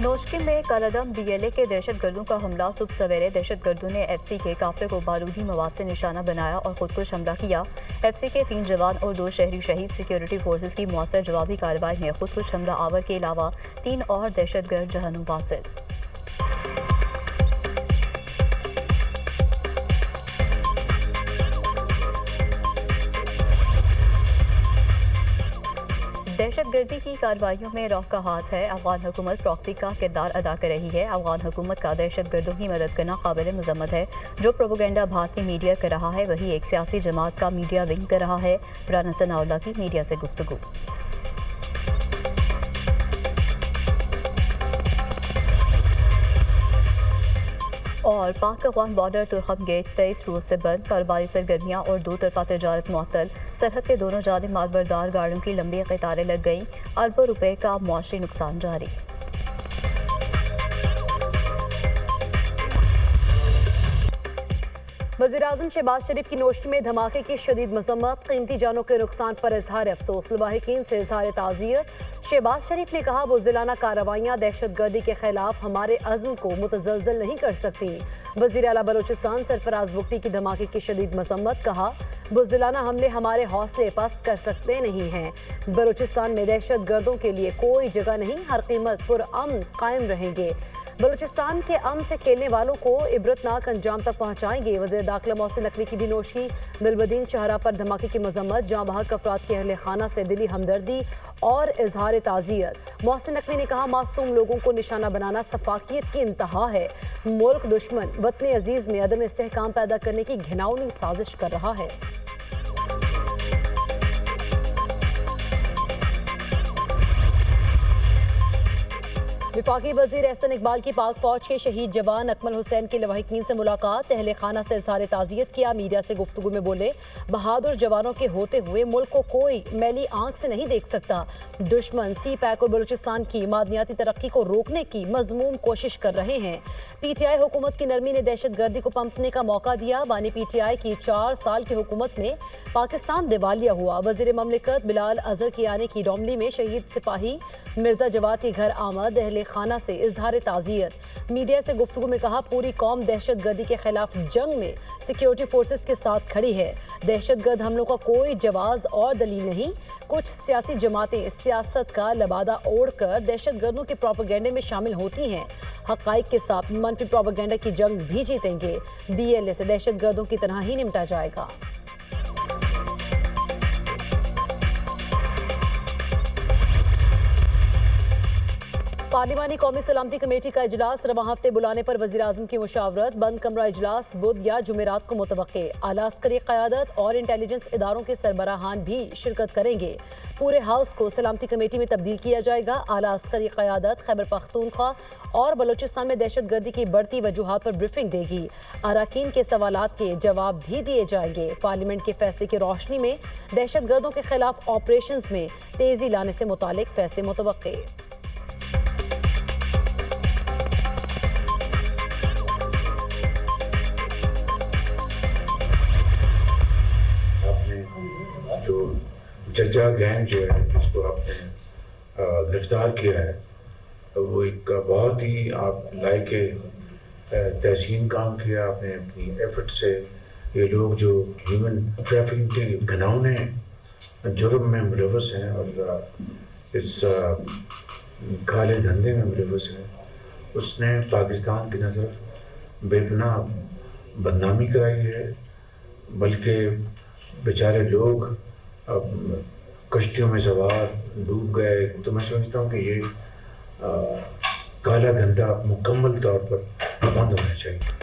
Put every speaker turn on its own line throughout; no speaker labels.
नोशकी में कलदम BLA के दहशतगर्दों का हमला। सुबह सवेरे दहशतगर्दों ने FC के काफिले को बारूदी मवाद से निशाना बनाया और खुदकुश हमला किया। FC के 3 जवान और 2 शहरी शहीद। सिक्योरिटी फोर्सेज की मौसर जवाबी कार्रवाई में खुदकुश हमला आवर के अलावा 3 और दहशतगर्द जहन्नुम वासिल। दहशतगर्दी की कार्रवाइयों में रॉक का हाथ है। अफगान हुकूमत प्रॉक्सी का किरदार अदा कर रही है। अफगान हुकूमत का दहशतगर्दों की मदद करना काबिल मजम्मत है। जो प्रोपेगेंडा भारतीय मीडिया कर रहा है वही एक सियासी जमात का मीडिया विंग कर रहा है। राना सनाउल्लाह की मीडिया से गुफ्तगू। और पाक अफगान बॉर्डर तुर्खम गेट 23 रोज से बंद। कारोबारी सरगर्मियां और 2 तरफा तजारत मुअत्तल। सरहद के दोनों जानिब मालबरदार गाड़ियों की लंबी कतारें लग गईं। अरबों रुपए का मुआशी नुकसान जारी।
वज़ीर-ए-आज़म शहबाज शरीफ की नोशकी में धमाके की शदीद मजम्मत। कीमती जानों के नुकसान पर इजहार अफसोस। लवाहिकीन से इजहार ताज़ियत। शहबाज शरीफ ने कहा बुज़दिलाना कार्रवाइयाँ दहशतगर्दी के खिलाफ हमारे अज़्म को मुतज़लज़ल नहीं कर सकती। वज़ीर आला बलोचिस्तान सरफराज बुगटी की धमाके की शदीद मजम्मत। कहा बुज़दिलाना हमले हमारे हौसले पस्त कर सकते नहीं हैं। बलोचिस्तान में दहशतगर्दों के लिए कोई जगह नहीं। हर कीमत पुरअमन कायम रहेंगे। बलूचिस्तान के अमन से खेलने वालों को इबरतनाक अंजाम तक पहुंचाएंगे। वज़ीर दाखिला मोहसिन नकवी की भी नोशकी। दिलबदीन शाहरा पर धमाके की मजम्मत। जहां बहक अफराद के अहले खाना से दिली हमदर्दी और इजहार ताज़ियत। मोहसिन नकवी ने कहा मासूम लोगों को निशाना बनाना सफाकियत की इंतहा है। मुल्क दुश्मन वतन अजीज में अदम इस्तेहकाम पैदा करने की घिनौनी साजिश कर रहा है। विफाकी वजीर एहसन इकबाल की पाक फौज के शहीद जवान अकमल हुसैन के लवाहिकीन से मुलाकात। अहले खाना से इजहार ताज़ियत किया। मीडिया से गुफ्तगू में बोले बहादुर जवानों के होते हुए मुल्क को कोई मैली आंख से नहीं देख सकता। दुश्मन CPAC और बलूचिस्तान की मादनियाती तरक्की को रोकने की मजमूम कोशिश कर रहे हैं। PTI हुकूमत की नरमी ने दहशतगर्दी को पंपने का मौका दिया। बानी PTI की 4 साल की हुकूमत में पाकिस्तान दिवालिया हुआ। वजीर ममलिकत बिलाल अजहर की आने की डोमली में शहीद सिपाही मिर्जा जवाद के घर आमद। अहले खाना से इजहार ताज़ियत। मीडिया से गुफ्तगू में कहा पूरी कौम दहशतगर्दी के खिलाफ जंग में सिक्योरिटी फोर्सेस के साथ खड़ी है। दहशतगर्द हमलों का कोई जवाज और दलील नहीं। कुछ सियासी जमातें सियासत का लबादा ओढ़कर दहशतगर्दों के प्रोपेगेंडे में शामिल होती हैं। हक़ाइक़ के साथ मनफी प्रोपेगेंडा की जंग भी जीतेंगे। BLA से दहशतगर्दों की तरह ही निपटा जाएगा। पार्लिमानी कौमी सलामती कमेटी का इजलास रवां हफ्ते बुलाने पर वज़ीर आज़म की मुशावरत। बंद कमरा इजलास बुध या जुमेरात को मुतवक्के। आला अस्करी क़यादत और इंटेलिजेंस इदारों के सरबराहान भी शिरकत करेंगे। पूरे हाउस को सलामती कमेटी में तब्दील किया जाएगा। आला अस्करी क़यादत खैबर पख्तूनख्वा और बलूचिस्तान में दहशतगर्दी की बढ़ती वजूहात पर ब्रीफिंग देगी। अराकीन के सवालात के जवाब भी दिए जाएंगे। पार्लियामेंट के फैसले की रोशनी में दहशतगर्दों के खिलाफ ऑपरेशन में तेजी लाने से मुतालिक फैसले मुतवक्के।
जो जज्जा गैंग जो है जिसको आपने गिरफ्तार किया है वो एक बहुत ही आप लायक तहसीन काम किया आपने अपनी एफर्ट से। ये लोग जो ह्यूमन ट्रैफिकिंग के घिनौने जुर्म में मुलव्वस हैं और इस काले धंधे में मुलव्वस हैं, उसने पाकिस्तान की नज़र बेपनाह बदनामी कराई है। बल्कि बेचारे लोग अब कश्तियों में सवार डूब गए। तो मैं समझता हूँ कि ये काला धंधा मुकम्मल तौर पर बंद होना चाहिए।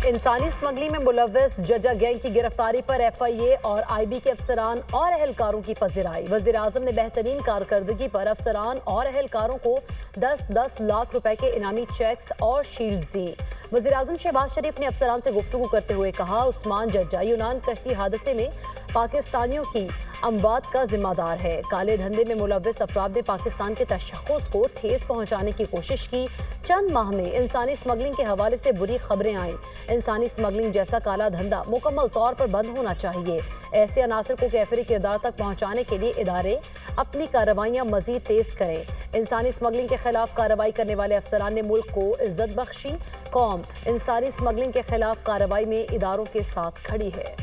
इंसानी स्मगलिंग में मुलव्वस जज्जा गैंग की गिरफ्तारी पर FIA और IB के अफसरान और अहलकारों की पज़िराई। वज़ीर आज़म ने बेहतरीन कारकर्दगी पर अफसरान और अहलकारों को 10-10 लाख रुपए के इनामी चेक्स और शील्ड्स दी। वज़ीर आज़म शहबाज शरीफ ने अफसरान से गुफ्तगू करते हुए कहा उस्मान जज्जा यूनान कश्ती हादसे में पाकिस्तानियों की अमवात का जिम्मेदार है। काले धंधे में मुलव्विस अफराद ने पाकिस्तान के तशख्खुस को ठेस पहुंचाने की कोशिश की। चंद माह में इंसानी स्मगलिंग के हवाले से बुरी खबरें आईं। इंसानी स्मगलिंग जैसा काला धंधा मुकम्मल तौर पर बंद होना चाहिए। ऐसे अनासर को कैफरी किरदार तक पहुंचाने के लिए इदारे अपनी कार्रवाइयां मजीद तेज करें। इंसानी स्मगलिंग के खिलाफ कार्रवाई करने वाले अफसरान ने मुल्क को इज्जत बख्शी। कौम इंसानी स्मगलिंग के खिलाफ कार्रवाई में इदारों के साथ खड़ी है।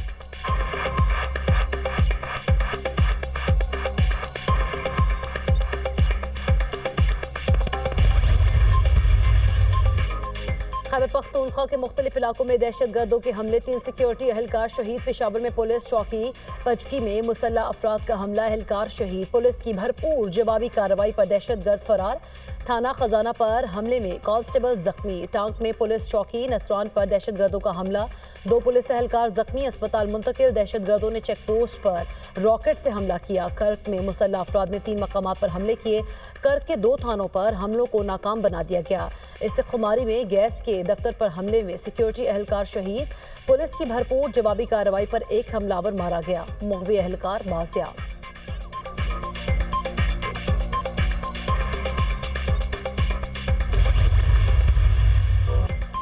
खैबर पख्तूनख्वा के मुख्तलिफ इलाकों में दहशत गर्दों के हमले, 3 सिक्योरिटी अहलकार शहीद। पेशावर में पुलिस चौकी पचकी में मुसल्लह अफराद का हमला, अहलकार शहीद। पुलिस की भरपूर जवाबी कार्रवाई पर दहशत गर्द फरार। थाना खजाना पर हमले में कांस्टेबल जख्मी। टांक में पुलिस चौकी नसरान पर दहशत गर्दों का हमला, 2 पुलिस एहलकार जख्मी, अस्पताल मुंतकिल। दहशत गर्दों ने चेक पोस्ट पर रॉकेट से हमला किया। कर्क में मुसल्लह अफराद ने 3 मकामात पर हमले किए। कर्क के 2 थानों पर हमलों को नाकाम बना दिया गया। इससे खुमारी में गैस के दफ्तर पर हमले में सिक्योरिटी एहलकार शहीद। पुलिस की भरपूर जवाबी कार्रवाई पर 1 हमलावर मारा गया, मुगवी एहलकार बासिया।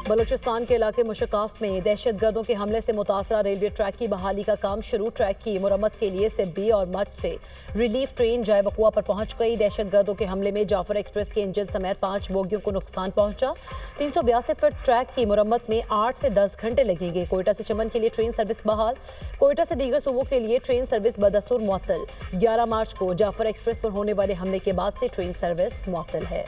बलूचिस्तान के इलाके मुशकाफ में दहशत गर्दों के हमले से मुतासरा रेलवे ट्रैक की बहाली का काम शुरू। ट्रैक की मुरम्मत के लिए सिब्बी और मच से रिलीफ ट्रेन जाए वकुआ पर पहुंच गई। दहशत गर्दों के हमले में जाफर एक्सप्रेस के इंजन समेत 5 बोगियों को नुकसान पहुंचा। 382 फीट ट्रैक की मुरम्मत में 8 से 10 घंटे लगेंगे। कोयटा से चमन के लिए ट्रेन सर्विस बहाल। कोयटा से दीगर सूबों के लिए ट्रेन सर्विस बदस्तूर मुअत्तल। 11 मार्च को जाफर एक्सप्रेस पर होने वाले हमले के बाद से ट्रेन सर्विस मुअत्तल है।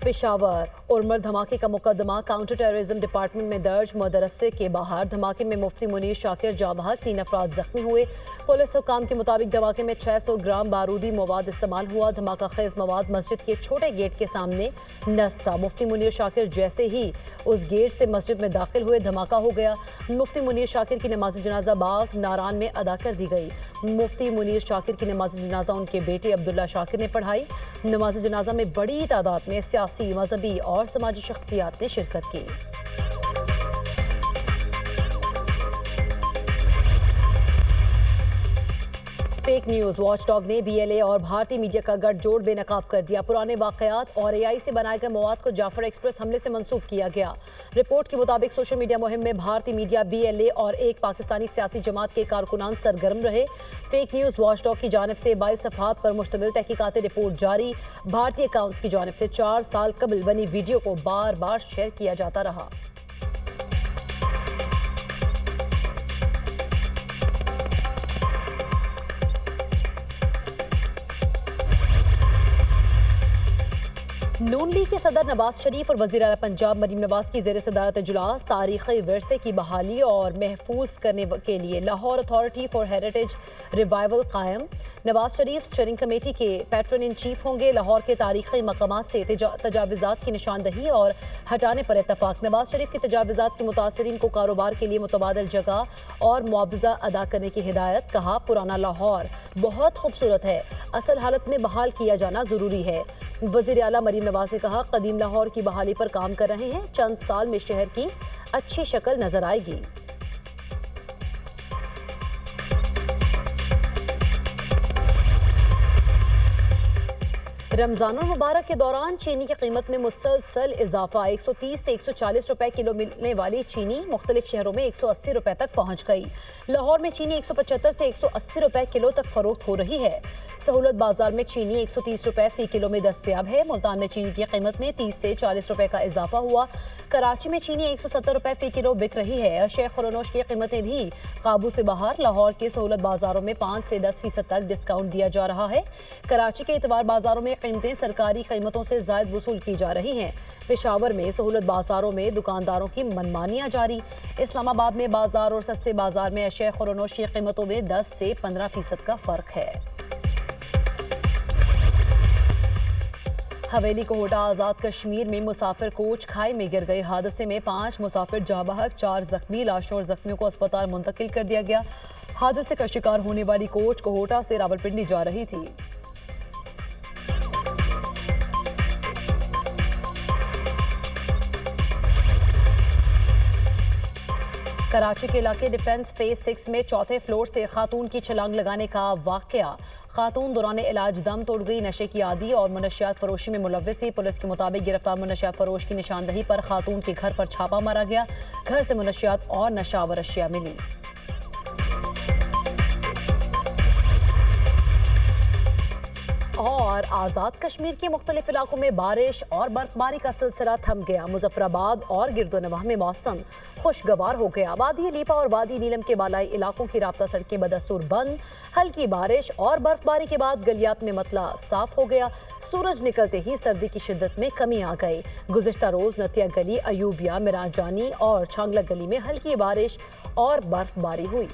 पेशावर उर्मर धमाके का मुकदमा काउंटर टेररिज्म डिपार्टमेंट में दर्ज। मदरसे के बाहर धमाके में मुफ्ती मुनीर शाकिर जाबहक, 3 अफराद जख्मी हुए। पुलिस हुकाम के मुताबिक धमाके में 600 ग्राम बारूदी मवाद इस्तेमाल हुआ। धमाका खेज मवाद मस्जिद के छोटे गेट के सामने नस्ब था। मुफ्ती मुनीर शाकिर जैसे ही उस गेट से मस्जिद में दाखिल हुए, धमाका हो गया। मुफ्ती मुनीर शाकिर की नमाज जनाजा बाग नारान में अदा कर दी गई। मुफ्ती मुनीर शाकिर की नमाज जनाजा उनके बेटे अब्दुल्ला शाकिर ने पढ़ाई। नमाज जनाजा में बड़ी तादाद में सियासी, मजहबी और समाजी शख्सियात ने शिरकत की। फेक न्यूज वॉचडॉग ने बीएलए और भारतीय मीडिया का गठजोड़ बेनकाब कर दिया। पुराने वाकयात और एआई से बनाए गए मवाद को जाफर एक्सप्रेस हमले से मंसूब किया गया। रिपोर्ट के मुताबिक सोशल मीडिया मुहिम में भारतीय मीडिया, बीएलए और एक पाकिस्तानी सियासी जमात के कारकुनान सरगर्म रहे। फेक न्यूज वॉचडॉग की जानिब से 22 सफ़हात पर मुश्तमिल तहकीकाती रिपोर्ट जारी। भारतीय अकाउंट्स की जानिब से 4 साल कबल बनी वीडियो को बार बार शेयर किया जाता रहा। नून लीग के सदर नवाज शरीफ और वज़ीर आला पंजाब मरीम नवाज की ज़ेर सदारत इजलास। तारीख़ी विरसे की बहाली और महफूज करने के लिए Lahore authority for heritage revival कायम। नवाज शरीफ स्टीयरिंग कमेटी के पैट्रन इन चीफ होंगे। लाहौर के तारीख़ी मकामात से तजाविज़ात की निशानदही और हटाने पर इत्तफाक। नवाज शरीफ की तजाविज़ात के मुतासरीन को कारोबार के लिए मुतबादल जगह और मुआवजा अदा करने की हिदायत। कहा, पुराना लाहौर बहुत खूबसूरत है, असल हालत में बहाल किया जाना ज़रूरी है। वज़ीर आला मरीम नवाज ने कहा, कदीम लाहौर की बहाली पर काम कर रहे हैं। चंद साल में शहर की अच्छी शक्ल नजर आएगी। रमजानुल मुबारक के दौरान चीनी की कीमत में मुसलसल इजाफा। 130 से 140 रुपए किलो मिलने वाली चीनी मुख्तलिफ शहरों में 180 रुपए तक पहुंच गई। लाहौर में चीनी 175 से 180 रुपए किलो तक फरोख्त हो रही है। सहूलत बाजार में चीनी 130 रुपए फी किलो में दस्तयाब है। मुल्तान में चीनी की कीमत में 30 से 40 रुपए का इजाफा हुआ। कराची में चीनी 170 रुपए फी किलो बिक रही है। शेख खुरनोश की कीमतें भी काबू से बाहर। लाहौर के सहूलत बाजारों में 5 से 10% तक डिस्काउंट दिया जा रहा है। कराची के इतवार बाजारों में कीमतें सरकारी कीमतों से ज़ायद वसूल की जा रही हैं। पेशावर में सहूलत बाजारों में दुकानदारों की मनमानियां जारी। इस्लामाबाद में बाजार और सस्ते बाजार में शेख खुरनोश की कीमतों में 10 से 15% का फ़र्क है। हवेली कोहटा आज़ाद कश्मीर में मुसाफिर कोच खाई में गिर गए। हादसे में 5 मुसाफिर जाबहक, 4 जख्मी। लाशों और जख्मियों को अस्पताल मुंतकिल कर दिया गया। हादसे का शिकार होने वाली कोच कोहटा से रावलपिंडी जा रही थी। कराची के इलाके डिफेंस फेज 6 में चौथे फ्लोर से खातून की छलांग लगाने का वाकया। खातून दौरान इलाज दम तोड़ गई, नशे की आदी और मुनशियात फरोशी में मुलव्वस थी। पुलिस के मुताबिक गिरफ्तार मुनशियात फरोश की निशानदही पर खातून के घर पर छापा मारा गया। घर से मुनशियात और नशावर अशिया मिली। और आज़ाद कश्मीर के मुख्तलिफ इलाकों में बारिश और बर्फबारी का सिलसिला थम गया। मुजफ्फराबाद और गिरदोनवाह में मौसम खुशगवार हो गया। वादी लीपा और वादी नीलम के बालाई इलाकों की राब्ता सड़कें बदस्तूर बंद। हल्की बारिश और बर्फबारी के बाद गलियात में मतला साफ हो गया। सूरज निकलते ही सर्दी की शिद्दत में कमी आ गई। गुज़िश्ता रोज नतिया गली, अयूबिया, मिराजानी और छांगला गली में हल्की बारिश और बर्फबारी हुई।